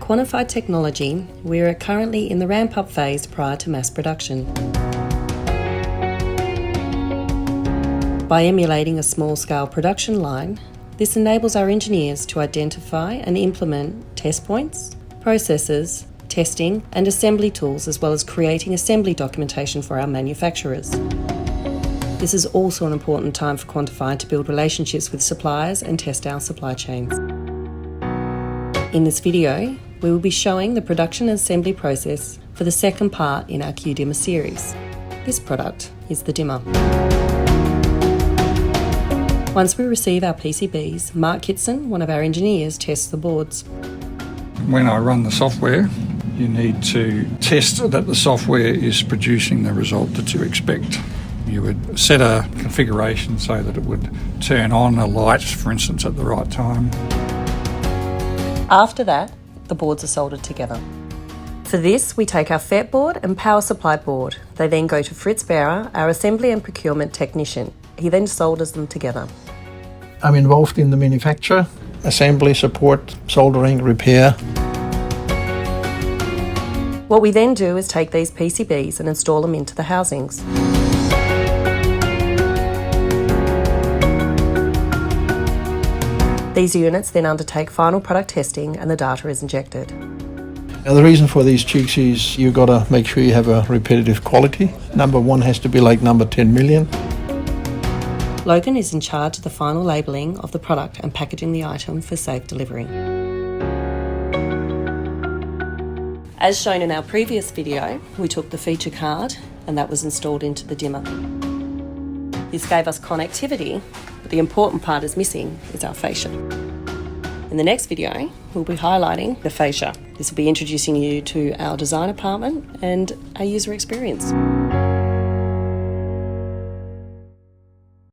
Quantify Technology, we are currently in the ramp-up phase prior to mass production. By emulating a small-scale production line, this enables our engineers to identify and implement test points, processes, testing and assembly tools, as well as creating assembly documentation for our manufacturers. This is also an important time for Quantify to build relationships with suppliers and test our supply chains. In this video, we will be showing the production and assembly process for the second part in our qDimmer series. This product is the dimmer. Once we receive our PCBs, Mark Kitson, one of our engineers, tests the boards. When I run the software, you need to test that the software is producing the result that you expect. You would set a configuration so that it would turn on a light, for instance, at the right time. After that, the boards are soldered together. For this, we take our FET board and power supply board. They then go to Fritz Bearer, our assembly and procurement technician. He then solders them together. I'm involved in the manufacture, assembly, support, soldering, repair. What we then do is take these PCBs and install them into the housings. These units then undertake final product testing and the data is injected. Now, the reason for these cheeks is you've got to make sure you have a repetitive quality. Number 1 has to be like number 10 million. Logan is in charge of the final labelling of the product and packaging the item for safe delivery. As shown in our previous video, we took the feature card and that was installed into the dimmer. This gave us connectivity, but the important part is missing is our fascia. In the next video, we'll be highlighting the fascia. This will be introducing you to our design department and our user experience.